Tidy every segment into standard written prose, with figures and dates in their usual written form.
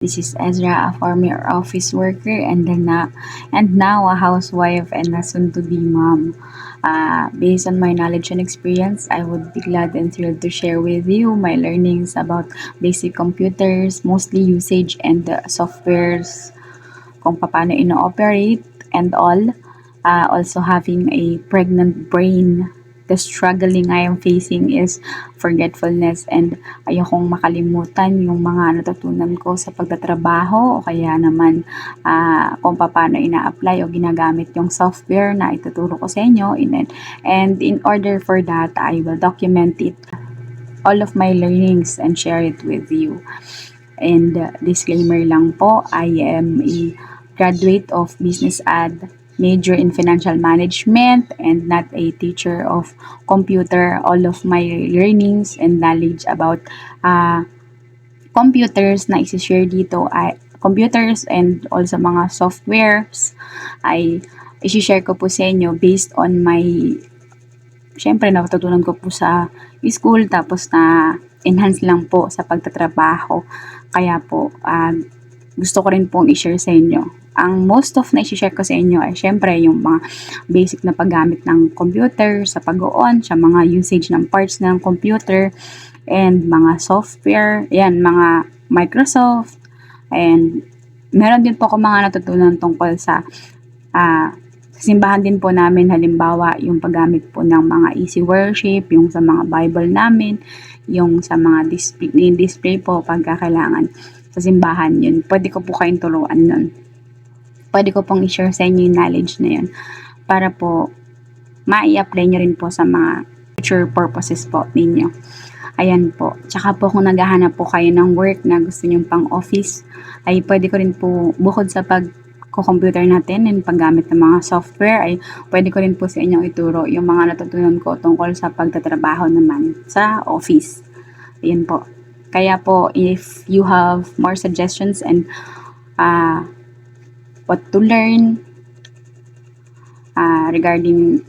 This is Ezra, a former office worker and now a housewife and a soon-to-be mom. Based on my knowledge and experience, I would be glad and thrilled to share with you my learnings about basic computers, mostly usage and softwares, kung paano ino-operate and all. Also having a pregnant brain, the struggling I am facing is forgetfulness and ayokong makalimutan yung mga natutunan ko sa pagtatrabaho o kaya naman kung paano ina-apply o ginagamit yung software na ituturo ko sa inyo. And in order for that, I will document it, all of my learnings and share it with you. And disclaimer lang po, I am a graduate of business ad, major in financial management, and not a teacher of computer. All of my learnings and knowledge about computers na isi-share dito ay computers and also mga softwares ay isi-share ko po sa inyo based on my syempre natutunan ko po sa school tapos na enhance lang po sa pagtatrabaho. Kaya po, gusto ko rin pong i-share sa inyo. Ang most of na i-share ko sa inyo ay syempre yung mga basic na paggamit ng computer, sa pag-on, sa mga usage ng parts ng computer, and mga software, yan, mga Microsoft, and meron din po ako mga natutunan tungkol sa simbahan din po namin, halimbawa yung paggamit po ng mga easy worship, yung sa mga Bible namin, yung sa mga display po pagkakailangan sa simbahan yun. Pwede ko po kayong turuan nun. Pwede ko pong i-share sa inyo yung knowledge na yun para po ma-i-apply nyo rin po sa mga future purposes po ninyo. Ayan po. Tsaka po kung naghahanap po kayo ng work na gusto nyo pang office, ay pwede ko rin po, bukod sa computer natin and paggamit ng mga software, ay pwede ko rin po sa inyong ituro yung mga natutunan ko tungkol sa pagtatrabaho naman sa office. Ayan po. Kaya po, if you have more suggestions and what to learn regarding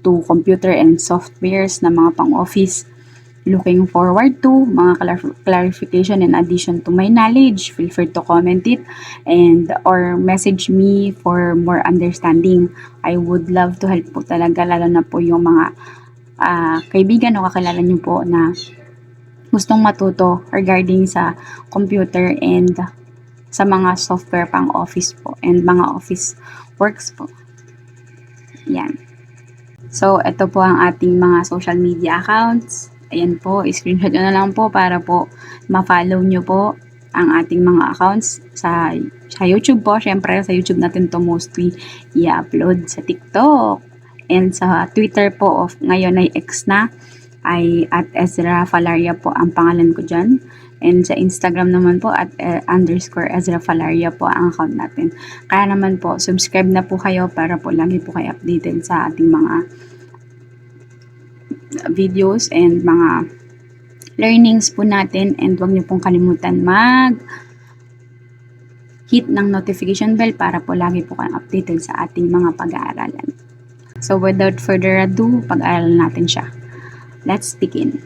to computer and softwares na mga pang-office, looking forward to mga clarification and addition to my knowledge, feel free to comment it and or message me for more understanding. I would love to help po talaga, lalo na po yung mga kaibigan o kakilala nyo po na gustong matuto regarding sa computer and sa mga software pang office po and mga office works po. Yan. So, ito po ang ating mga social media accounts. Ayan po, screenshot nyo na lang po para po ma-follow nyo po ang ating mga accounts sa YouTube po. Syempre, sa YouTube natin to mostly i-upload, sa TikTok and sa Twitter po of ngayon ay X na, ay at Ezra Falaria po ang pangalan ko dyan. And sa Instagram naman po at _ Ezra Falaria po ang account natin. Kaya naman po, subscribe na po kayo para po lagi po kayo updated sa ating mga videos and mga learnings po natin, and huwag niyo pong kalimutan hit ng notification bell para po lagi po kayong updated sa ating mga pag-aaralan. So without further ado, pag-aaralan natin siya. Let's begin.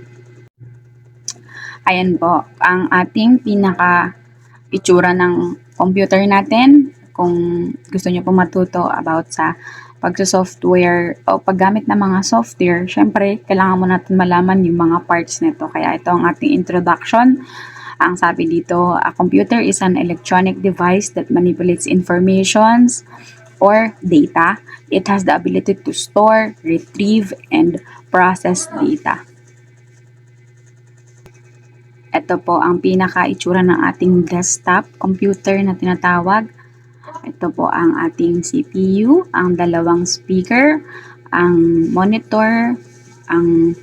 Ayan po, ang ating pinaka itsura ng computer natin. Kung gusto niyo po matuto about sa pagsa-software o paggamit ng mga software, syempre, kailangan mo natin malaman yung mga parts nito. Kaya ito ang ating introduction. Ang sabi dito, a computer is an electronic device that manipulates informations or data. It has the ability to store, retrieve, and process data. Ito po ang pinaka-itsura ng ating desktop computer na tinatawag. Ito po ang ating CPU, ang dalawang speaker, ang monitor, ang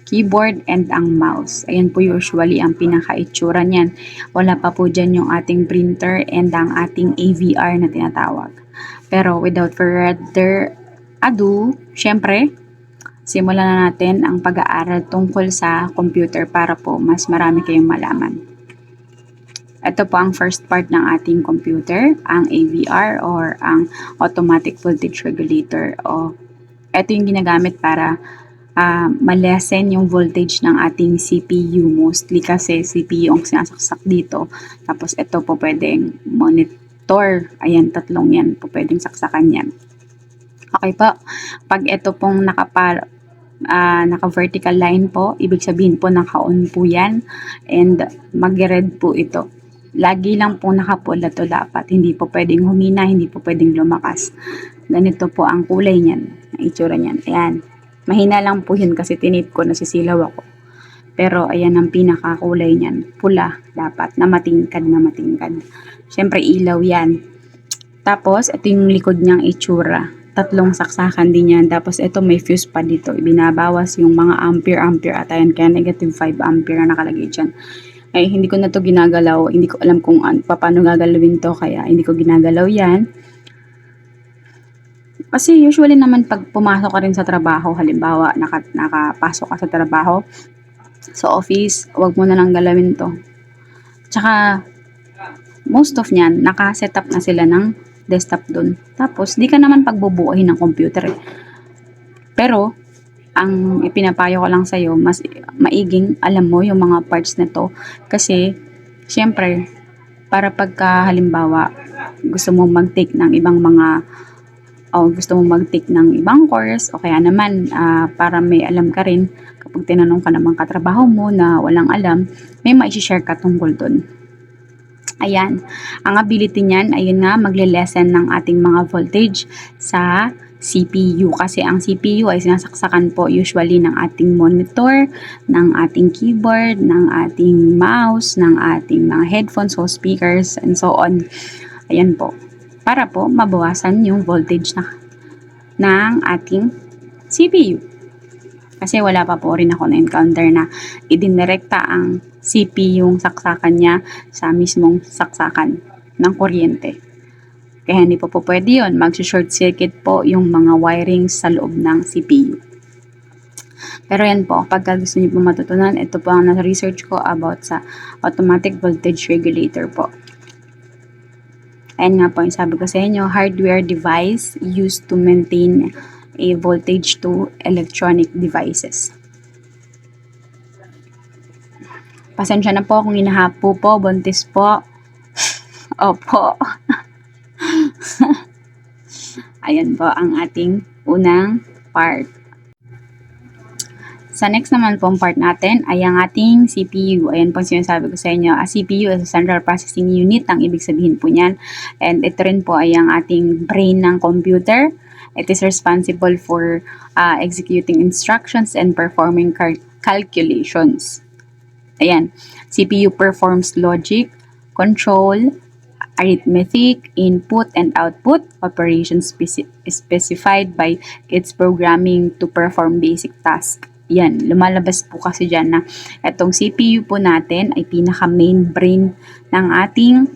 keyboard, and ang mouse. Ayan po usually ang pinaka-itsura niyan. Wala pa po dyan yung ating printer and ang ating AVR na tinatawag. Pero without further ado, syempre, simulan na natin ang pag-aaral tungkol sa computer para po mas marami kayong malaman. Ito po ang first part ng ating computer, ang AVR or ang Automatic Voltage Regulator. O ito yung ginagamit para malesen yung voltage ng ating CPU. Mostly kasi CPU ang sinasaksak dito. Tapos ito po pwedeng monitor. Ayan, tatlong yan po pwedeng saksakan yan. Okay po. Pag ito pong naka-vertical line po, ibig sabihin po naka-on po yan. And mag-red po ito. Lagi lang po nakapula to dapat. Hindi po pwedeng humina, hindi po pwedeng lumakas. Ganito po ang kulay niyan. Ang itsura niyan. Ayan. Mahina lang po yun kasi tinip ko, nasisilaw ako. Pero ayan ang pinakakulay niyan. Pula dapat, na matingkad na matingkad. Siyempre ilaw yan. Tapos ito yung likod niyang itsura. Tatlong saksakan din yan. Tapos ito may fuse pa dito. Ibinabawas yung mga ampere at ayan. Kaya negative 5 ampere na nakalagay dyan. Ay, hindi ko na to ginagalaw. Hindi ko alam kung paano gagalawin to. Kaya hindi ko ginagalaw yan. Kasi usually naman pag pumasok ka rin sa trabaho, halimbawa nakapasok ka sa trabaho, sa office, wag mo na lang galawin to. Tsaka, most of nyan, naka-setup na sila ng desktop dun. Tapos, di ka naman pagbubuuhin ng computer eh. Pero, ang ipinapayo ko lang sa'yo, mas maiging alam mo yung mga parts na to. Kasi, syempre, para pagka halimbawa, gusto mo mag-take ng ibang mga o gusto mo mag-take ng ibang course o kaya naman para may alam ka rin kapag tinanong ka ng mga katrabaho mo na walang alam, may ma-share ka tungkol dun. Ayan, ang ability niyan, ayun nga, magle-lessen ng ating mga voltage sa CPU kasi ang CPU ay sinasaksakan po usually ng ating monitor, ng ating keyboard, ng ating mouse, ng ating mga headphones o speakers and so on. Ayan po. Para po mabawasan yung voltage ng ating CPU. Kasi wala pa po rin ako na-encounter na idinirekta ang CPU yung saksakan niya sa mismong saksakan ng kuryente. Kaya hindi po pwede yun. Mag-short circuit po yung mga wirings sa loob ng CPU. Pero yan po, pagka gusto niyo po matutunan, ito po ang na-research ko about sa automatic voltage regulator po. Ayan nga po yung sabi ko sa inyo, hardware device used to maintain a voltage to electronic devices. Pasensya na po kung hinahapo po, buntis po. Opo. Ayan po ang ating unang part. Sa next naman pong part natin ay ang ating CPU. Ayan po sinasabi ko sa inyo. A CPU is a Central Processing Unit. Ang ibig sabihin po niyan. And ito rin po ay ang ating brain ng computer. It is responsible for executing instructions and performing calculations. Ayan. CPU performs logic, control, arithmetic, input and output operations specified by its programming to perform basic tasks. Yan, lumalabas po kasi dyan na itong CPU po natin ay pinaka main brain ng ating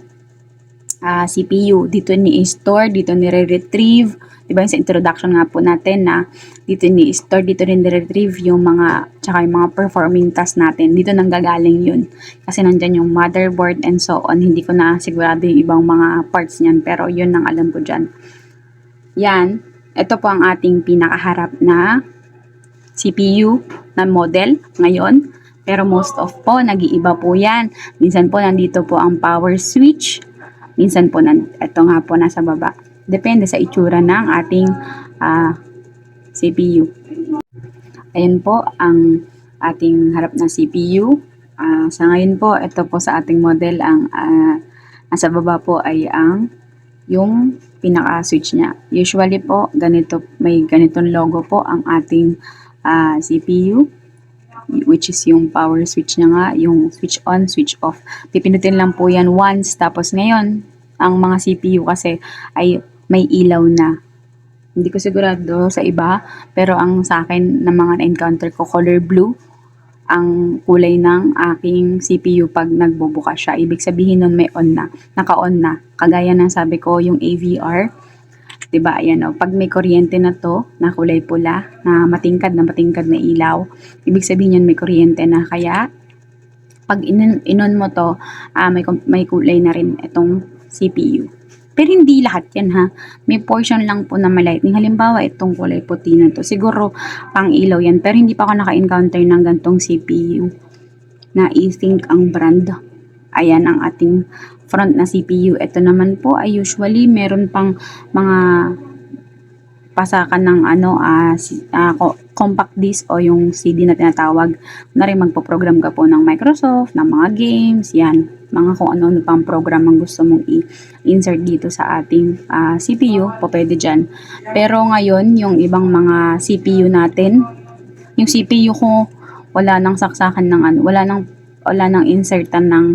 CPU. Dito ni-store, dito ni-retrieve. Diba yung sa introduction nga po natin na dito ni-store, dito ni-retrieve yung mga, tsaka yung mga performing task natin. Dito nang gagaling yun. Kasi nandyan yung motherboard and so on. Hindi ko na sigurado yung ibang mga parts niyan, pero yun ang alam ko dyan. Yan, ito po ang ating pinakaharap na CPU na model ngayon. Pero most of po, nag-iiba po yan. Minsan po, nandito po ang power switch. Minsan po, ito nga po nasa baba. Depende sa itsura ng ating CPU. Ayan po ang ating harap na CPU. Sa ngayon po, ito po sa ating model, ang nasa baba po ay yung pinaka-switch niya. Usually po, may ganitong logo po ang ating CPU, which is yung power switch niya nga, yung switch on, switch off. Pipinutin lang po yan once, tapos ngayon, ang mga CPU kasi ay may ilaw na. Hindi ko sigurado sa iba, pero ang sa akin na mga na-encounter ko, color blue, ang kulay ng aking CPU pag nagbubukas siya. Ibig sabihin nun may on na, naka-on na. Kagaya ng sabi ko, yung AVR, diba, ayan o, pag may kuryente na to, na kulay pula, na matingkad na ilaw, ibig sabihin yun may kuryente na, kaya, pag inon mo to, may kulay na rin itong CPU. Pero hindi lahat yan ha. May portion lang po na ma-lightning. Halimbawa, itong kulay puti na to. Siguro pang ilaw yan. Pero hindi pa ako naka-encounter ng gantong CPU na e-Think ang brand. Ayan ang ating front na CPU. Ito naman po ay usually meron pang mga pasakan ng compact disc o yung CD na tinatawag na rin magpo-program ka po ng Microsoft, ng mga games, yan, mga kung ano-ano pang program ang gusto mong i-insert dito sa ating CPU, po pwede dyan. Pero ngayon, yung ibang mga CPU natin, yung CPU ko, wala nang saksakan ng wala nang insertan ng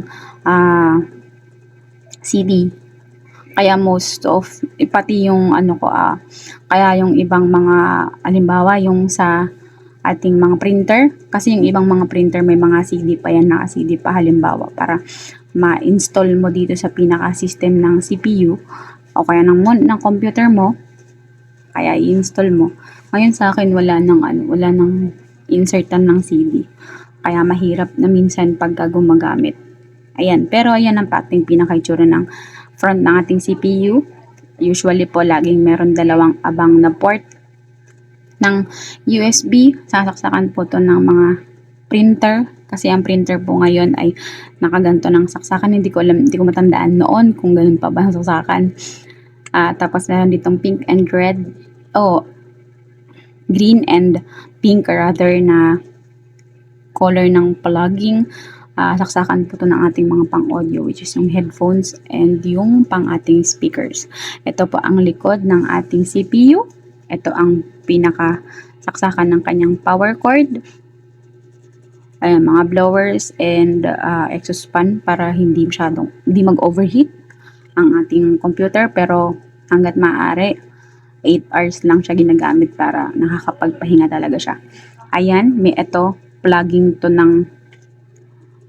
CD. Kaya most of, pati yung kaya yung ibang mga, alimbawa yung sa ating mga printer, kasi yung ibang mga printer may mga CD pa yan, naka-CD pa halimbawa, para ma-install mo dito sa pinaka-system ng CPU o kaya ng computer mo, kaya i-install mo. Ngayon sa akin wala nang insertan ng CD. Kaya mahirap na minsan pagka gumagamit. Ayan, pero ayan ang ating pinaka-itsura ng front ng ating CPU. Usually po laging meron dalawang abang na port ng USB. Sasaksakan po to ng mga printer kasi ang printer po ngayon ay nakaganto ng saksakan. Hindi ko matandaan noon kung ganun pa ba ang saksakan. Tapos meron ditong pink and red. Green and pink rather na color ng plugging. Saksakan po ito ng ating mga pang-audio, which is yung headphones and yung pang-ating speakers. Ito po ang likod ng ating CPU. Ito ang pinaka-saksakan ng kanyang power cord. Ayan, mga blowers and exhaust fan para hindi mag-overheat ang ating computer. Pero hanggat maaari, 8 hours lang siya ginagamit para nakakapagpahinga talaga siya. Ayan, may ito, plugging to ng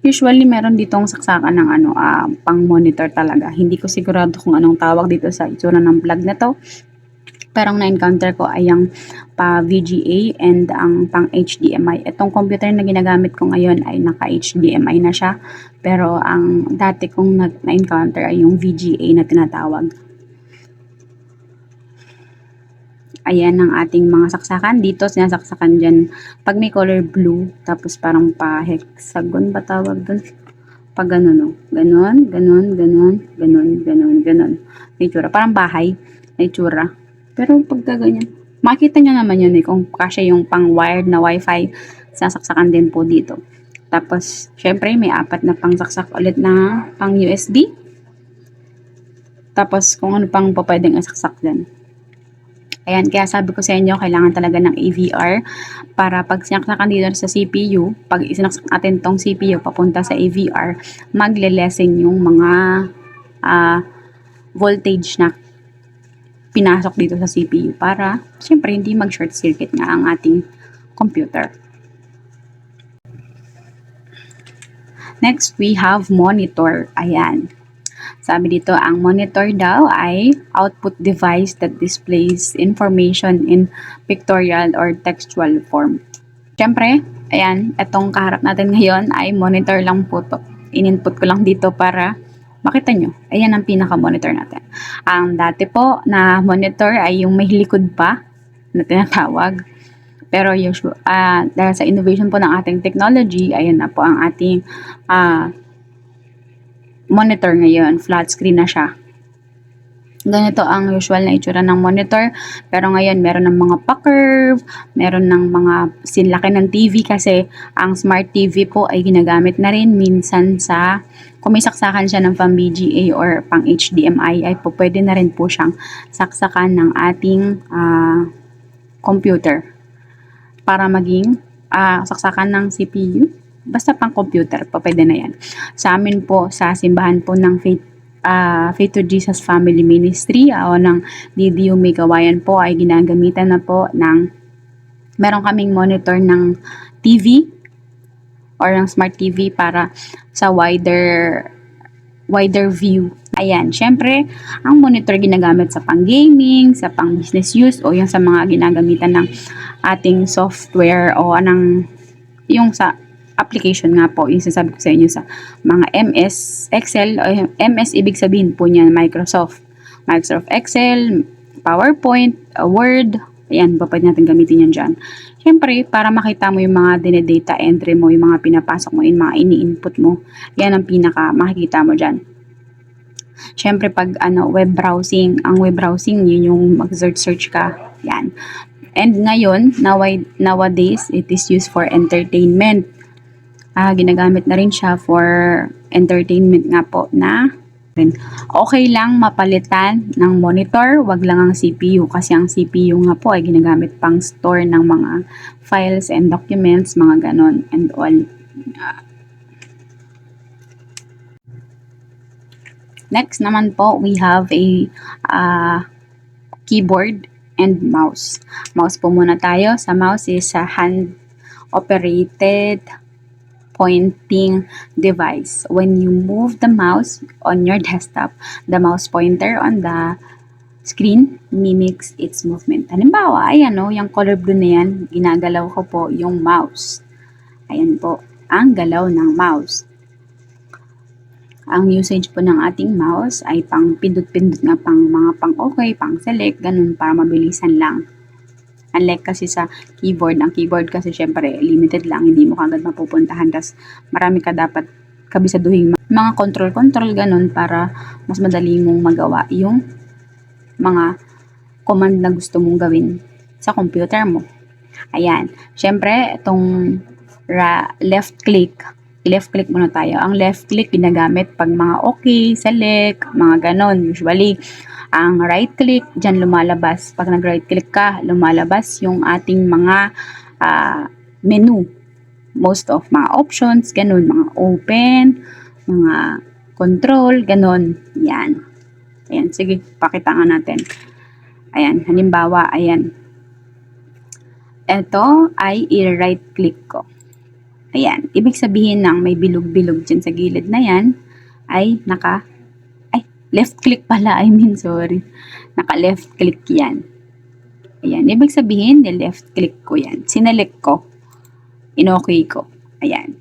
usually meron ditong saksakan ng pang monitor talaga. Hindi ko sigurado kung anong tawag dito sa itsura ng plug na to. Pero ang na-encounter ko ay ang pa VGA and ang pang HDMI. Itong computer na ginagamit ko ngayon ay naka HDMI na siya. Pero ang dati kong na-encounter ay yung VGA na tinatawag. Ayan ang ating mga saksakan. Dito sinasaksakan dyan. Pag may color blue, tapos parang pa-hexagon ba tawag dun? Pag ganun, no? Ganun, ganun, ganun, ganun, ganun, ganun. May tsura. Parang bahay. May tsura. Pero pag ganyan, makita nyo naman yun kung kasya yung pang-wired na wifi, sinasaksakan din po dito. Tapos, syempre, may 4 na pang-saksak ulit na pang-USB. Tapos, kung ano pang pwedeng isaksak din. Ayan, kaya sabi ko sa inyo, kailangan talaga ng AVR para pag sinaksakan dito sa CPU, pag isinaksak natin tong CPU papunta sa AVR, magle-lessen yung mga voltage na pinasok dito sa CPU para, syempre, hindi mag-short circuit nga ang ating computer. Next, we have monitor. Ayan. Sabi dito, ang monitor daw ay output device that displays information in pictorial or textual form. Siyempre, ayan, itong kaharap natin ngayon ay monitor lang po to. In-input ko lang dito para makita nyo. Ayan ang pinaka-monitor natin. Ang dati po na monitor ay yung may likod pa na tinatawag. Pero usually, dahil sa innovation po ng ating technology, ayan na po ang ating monitor ngayon, flat screen na siya. Ganito ang usual na itsura ng monitor. Pero ngayon, meron ng mga pa-curve, meron ng mga sinlaki ng TV kasi ang smart TV po ay ginagamit na rin minsan sa, kung may saksakan siya ng pang VGA or pang HDMI, ay po pwede na rin po siyang saksakan ng ating computer para maging saksakan ng CPU. Basta pang computer po, pwede na yan. Sa amin po, sa simbahan po ng Faith to Jesus Family Ministry o ng DDU May Kawayan po ay ginagamitan na po ng meron kaming monitor ng TV or ng smart TV para sa wider view. Ayan, syempre, ang monitor ginagamit sa pang-gaming, sa pang-business use o yung sa mga ginagamitan ng ating software o yung sa application nga po, yung sasabi ko sa inyo sa mga MS Excel, o MS ibig sabihin po niyan Microsoft Microsoft Excel, PowerPoint, Word, ayan, pwede natin gamitin yan dyan. Siyempre, para makita mo yung mga dinedata entry mo, yung mga pinapasok mo, yung mga ini-input mo, yan ang pinaka makikita mo dyan. Siyempre, pag web browsing, ang web browsing, yun yung mag-search ka, yan. And ngayon, nowadays, it is used for entertainment. Ginagamit na rin siya for entertainment nga po na okay lang mapalitan ng monitor, wag lang ang CPU kasi ang CPU nga po ay ginagamit pang store ng mga files and documents, mga ganon and all. Next naman po, we have a keyboard and mouse. Mouse po muna tayo. Sa mouse is a hand-operated pointing device. When you move the mouse on your desktop, the mouse pointer on the screen mimics its movement. Halimbawa, ayan o, yung color blue na yan, ginagalaw ko po yung mouse. Ayan po, ang galaw ng mouse. Ang usage po ng ating mouse ay pang pindot-pindot nga pang mga pang okay, pang select, ganun para mabilisan lang. Unlike kasi sa keyboard, ang keyboard kasi syempre limited lang, hindi mo kagad mapupuntahan. Tas marami ka dapat kabisaduhin mga control ganun para mas madali mong magawa yung mga command na gusto mong gawin sa computer mo. Ayan, syempre itong left click muna tayo. Ang left click ginagamit pag mga okay, select, mga ganon usually. Ang right click, dyan lumalabas. Pag nag-right click ka, lumalabas yung ating mga menu. Most of mga options, ganun, mga open, mga control, ganun. Yan. Ayan, sige, pakita nga natin. Ayan, halimbawa, ayan. Ito ay i-right click ko. Ayan, ibig sabihin ng may bilog-bilog dyan sa gilid na yan, ay left click pala, sorry. Naka-left click yan. Ayan, ibig sabihin, left click ko yan. Sinelect ko, in-okay ko. Ayan.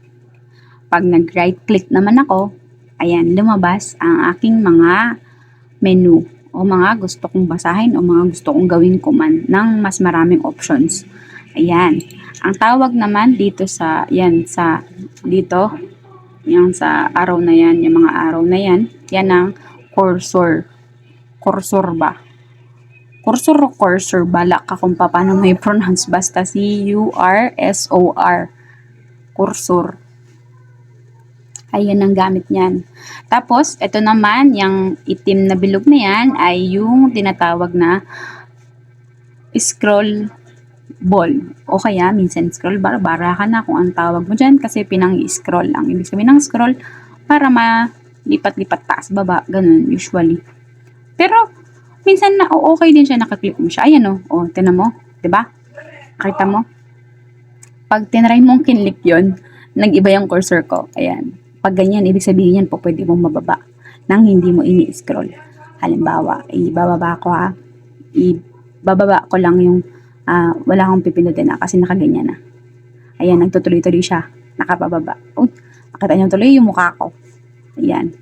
Pag nag-right click naman ako, ayan, lumabas ang aking mga menu o mga gusto kong basahin o mga gusto kong gawing command ng mas maraming options. Ayan. Ang tawag naman dito sa, dito, yung sa arrow na yan, yung mga arrow na yan, yan ang cursor. Cursor ba? Cursor o cursor? Bala ka kung paano may pronounce. Basta C-U-R-S-O-R. Cursor. Ayan ang gamit niyan. Tapos, ito naman, yung itim na bilog na yan, ay yung tinatawag na scroll ball. O kaya, minsan scroll bar, bara ka na kung ang tawag mo dyan kasi pinang-scroll lang. Ibig sabihin ng scroll para lipat-lipat taas, baba, ganun, usually. Pero, minsan na, okay din siya, nakaklip mo siya. Ayan o, tinan mo, diba? Nakita mo? Pag tinry mong kinlik yon, nag-iba yung cursor ko. Ayan. Pag ganyan, ibig sabihin yan po, pwede mong mababa nang hindi mo ini-scroll. Halimbawa, ibababa ko lang yung, wala akong pipindutin na kasi nakaganyan na. Ayan, nagtutuloy-tuloy siya, nakapababa. Nakita niyo tuloy yung mukha ko. Ayan.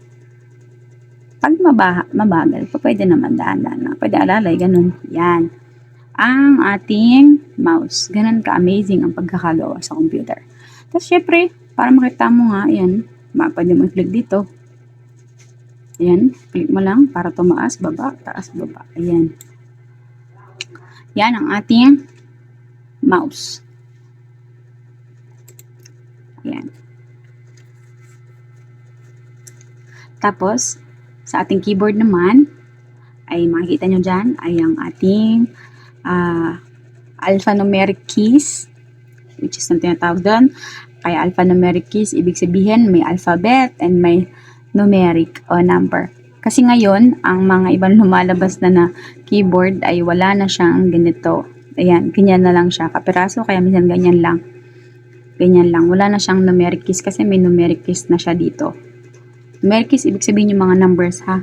Pag mabagal, pwede naman dahan-dahan na. Pwede alalay, ganun. Yan. Ang ating mouse. Ganun ka-amazing ang pagkakagawa sa computer. Tapos, syempre, para makita mo nga, ayan, pwede mo i-click dito. Ayan, click mo lang para tumaas, baba, taas, baba. Ayan. Yan ang ating mouse. Ayan. Tapos, sa ating keyboard naman, ay makikita nyo dyan, ay ang ating alphanumeric keys, which is ang tinatawag doon. Kaya alphanumeric keys, ibig sabihin may alphabet and may numeric o number. Kasi ngayon, ang mga ibang lumalabas na keyboard ay wala na siyang ganito. Ayan, ganyan na lang siya. Kapiraso, kaya minsan ganyan lang. Ganyan lang. Wala na siyang numeric keys kasi may numeric keys na siya dito. Numeric keys, ibig sabihin yung mga numbers, ha?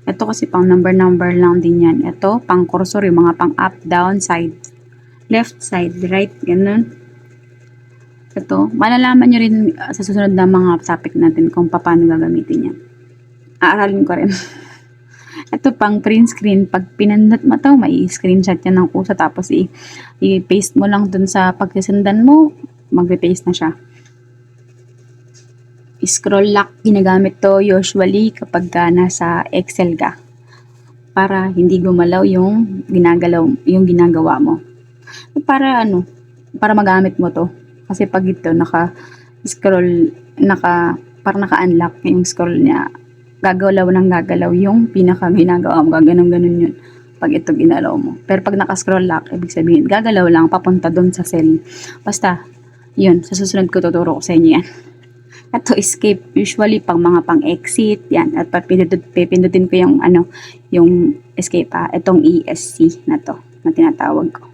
Ito kasi pang number lang din yan. Ito, pang cursor, yung mga pang up, down, side, left, side, right, ganun. Ito, malalaman nyo rin sa susunod na mga topic natin kung paano gagamitin yan. Aaralin ko rin. Ito pang print screen, pag pinindot mo to, may screenshot yan ng kusa, tapos i-paste mo lang dun sa pagsisendan mo, magpe-paste na siya. Scroll lock, ginagamit to usually kapag nasa Excel ka, para hindi gumalaw yung ginagawa mo. Para para magamit mo to. Kasi pag ito naka-scroll, parang naka-unlock yung scroll niya, gagalaw yung pinaka-ginagawa mo, gaganon-ganon yun pag ito ginalaw mo. Pero pag naka-scroll lock, ibig sabihin, gagalaw lang papunta doon sa cell. Basta, yun, sa susunod ko tuturo ko sa inyo yan. Ito, escape, usually pang mga pang-exit, yan. At pipindutin ko yung escape, itong ESC na to, na tinatawag ko.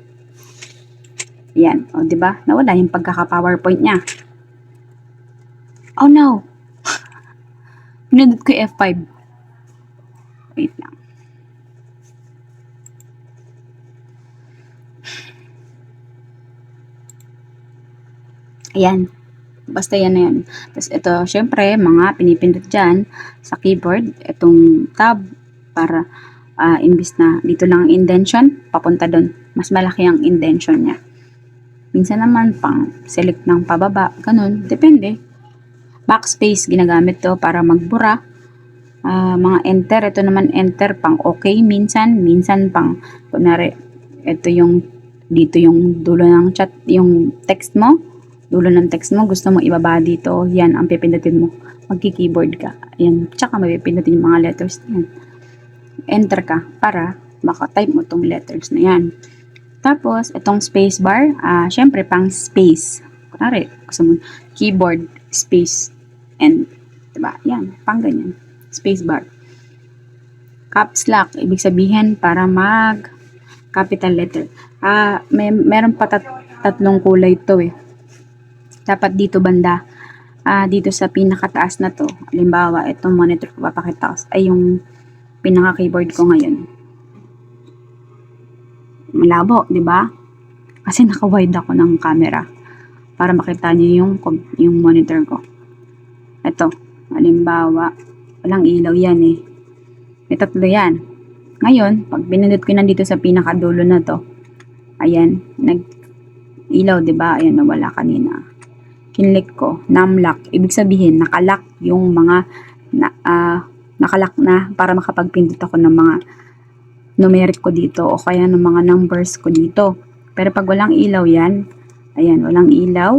Yan, o, diba? Nawala yung pagkaka-PowerPoint niya. Oh no! Pinindot ko yung F5. Wait lang. Ayan. Basta yan na yan. Tapos ito, syempre, mga pinipindot dyan sa keyboard, itong tab, para imbis na dito lang ang indention, papunta doon. Mas malaki ang indention niya. Minsan naman, pang select ng pababa, ganun, depende. Backspace, ginagamit to para magbura. Mga enter, ito naman enter pang okay minsan pang, kunwari, ito dito yung dulo ng chat, yung text mo, gusto mo ibaba dito, yan ang pipindutin mo, magki-keyboard ka, yan, tsaka mapipindutin yung mga letters na yan, enter ka para makatype mo tong letters na yan. Tapos itong space bar, syempre pang space, kunwari gusto mo keyboard space and, diba, yan, pang ganyan, space bar. Caps lock, ibig sabihin para mag capital letter. Meron pa tatlong kulay ito eh. Dapat dito banda, dito sa pinakataas na to, halimbawa itong monitor ko papakita ko, ay yung pinaka keyboard ko ngayon, malabo, di ba? Kasi naka-wide ako ng camera para makita niyo yung monitor ko. Ito, halimbawa, walang ilaw yan eh, may tatlo yan. Ngayon, pag pinindot ko nandito sa pinakadulo na to, ayan, nag-ilaw, di ba? Ayan, nawala kanina. Kinlik ko, numlock, ibig sabihin nakalock yung mga nakalock na para makapagpindot ako ng mga numeric ko dito o kaya ng mga numbers ko dito. Pero pag walang ilaw yan, ayan, walang ilaw,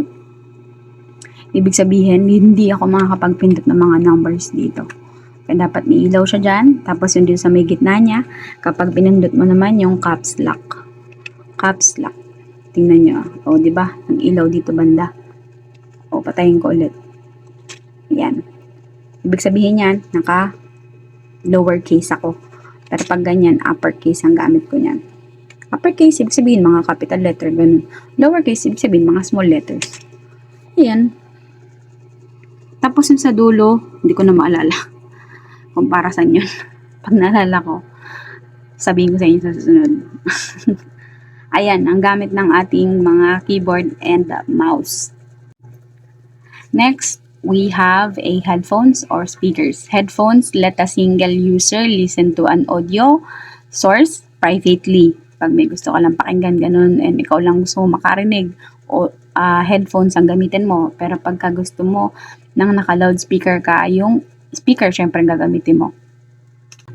ibig sabihin hindi ako makakapagpindot ng mga numbers dito. Kaya dapat may ilaw siya dyan, tapos yung dito sa may gitna niya, kapag pinindot mo naman yung caps lock, tingnan nyo, o diba, ang ilaw dito banda. O, patayin ko ulit. Yan. Ibig sabihin yan, naka lowercase ako. Pero pag ganyan, uppercase ang gamit ko yan. Uppercase, ibig sabihin mga capital letter, ganun. Lowercase, ibig sabihin mga small letters. Yan. Tapos yung sa dulo, hindi ko na maalala kung para saan yun. Pag naalala ko, sabihin ko sa inyo sa susunod. Ayan, ang gamit ng ating mga keyboard and mouse. Next, we have a headphones or speakers. Headphones let a single user listen to an audio source privately. Pag may gusto ka lang pakinggan, ganun, and ikaw lang gusto mo makarinig, o headphones ang gamitin mo. Pero pagka gusto mo nang naka-loudspeaker ka, yung speaker, syempre gagamitin mo.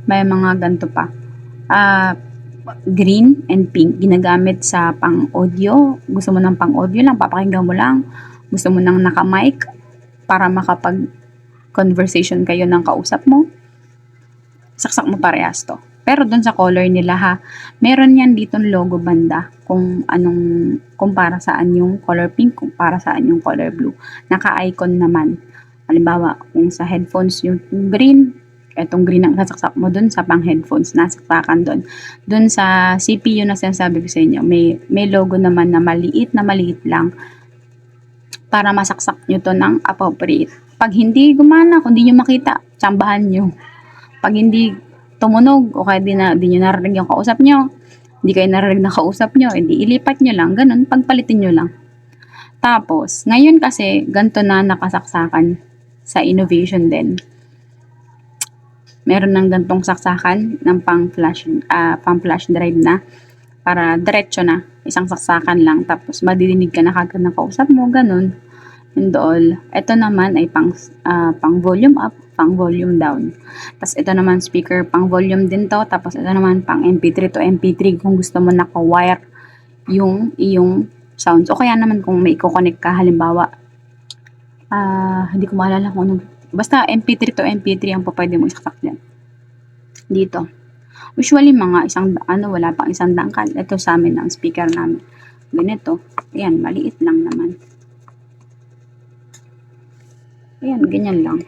May mga ganito pa. Green and pink, ginagamit sa pang-audio. Gusto mo ng pang-audio lang, papakinggan mo lang. Gusto mo nang naka-mic para makapag-conversation kayo ng kausap mo, saksak mo parehas to. Pero dun sa color nila ha, meron yan ditong logo banda kung para saan yung color pink, kung para saan yung color blue. Naka-icon naman. Halimbawa, kung sa headphones yung green, etong green ang sasaksak mo dun sa pang-headphones, nasaksakan dun. Dun sa CPU na sinasabi ko sa inyo, may logo naman na maliit lang, para masaksak nyo to ng appropriate. Pag hindi gumana, kung di nyo makita, tsambahan nyo. Pag hindi tumunog, o kaya di nyo narinig yung kausap nyo, hindi kayo narinig na kausap nyo, hindi ilipat nyo lang, ganun, pagpalitin nyo lang. Tapos, ngayon kasi, ganito na nakasaksakan sa innovation din. meron ng gantong saksakan ng pang flash drive na para diretso na, isang saksakan lang tapos madidinig ka na kagad ng kausap mo, ganun. And all. Ito naman ay pang volume up, pang volume down. Tapos ito naman speaker pang volume din to. Tapos ito naman pang MP3 to MP3 kung gusto mo naka-wire yung iyong sounds. O kaya naman kung may i-connect ka, halimbawa, hindi ko maalala kung anong, basta MP3 to MP3 ang pwede mo isaksak dyan. Dito. Usually mga wala pang isang dangkal. Ito sa amin ang speaker namin. Ganito. Ayan, maliit lang naman. Ayan, ganyan lang.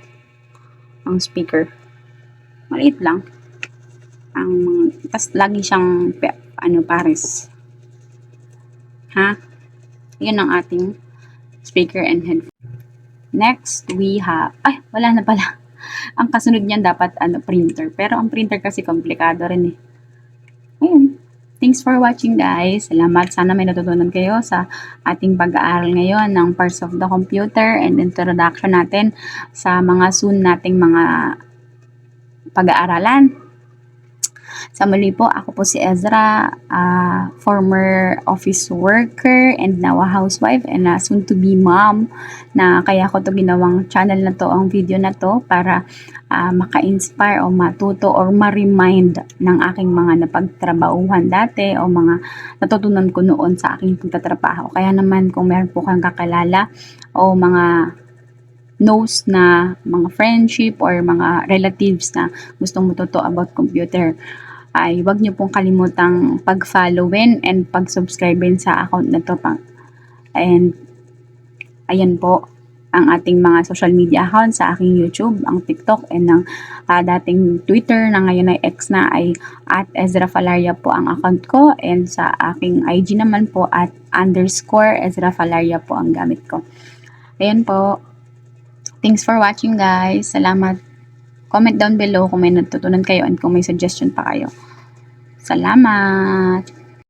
Ang speaker. Maliit lang. Tas lagi siyang, pares. Ha? Yan ang ating speaker and headphone. Next, we have, wala na pala. Ang kasunod niyan dapat, printer. Pero ang printer kasi komplikado rin eh. Ayun. Thanks for watching guys. Salamat. Sana may natutunan kayo sa ating pag-aaral ngayon ng parts of the computer and introduction natin sa mga soon nating mga pag-aaralan. Sa muli po, ako po si Ezra, former office worker and now a housewife and soon to be mom, na kaya ko to ginawang channel na to, ang video na to para maka-inspire o matuto or ma-remind ng aking mga napagtrabahuhan dati o mga natutunan ko noon sa aking pagtatrabaho. Kaya naman kung meron po kang kakalala o mga knows na mga friendship or mga relatives na gustong matuto about computer, ay wag niyo pong kalimutang pag-followin and pag-subscribein sa account na to. And ayan po ang ating mga social media accounts sa aking YouTube, ang TikTok, and ng dating Twitter na ngayon ay X na ay @EzraFalaria po ang account ko, and sa aking IG naman po @_EzraFalaria po ang gamit ko. Ayan po. Thanks for watching guys. Salamat. Comment down below kung may natutunan kayo and kung may suggestion pa kayo. Salamat!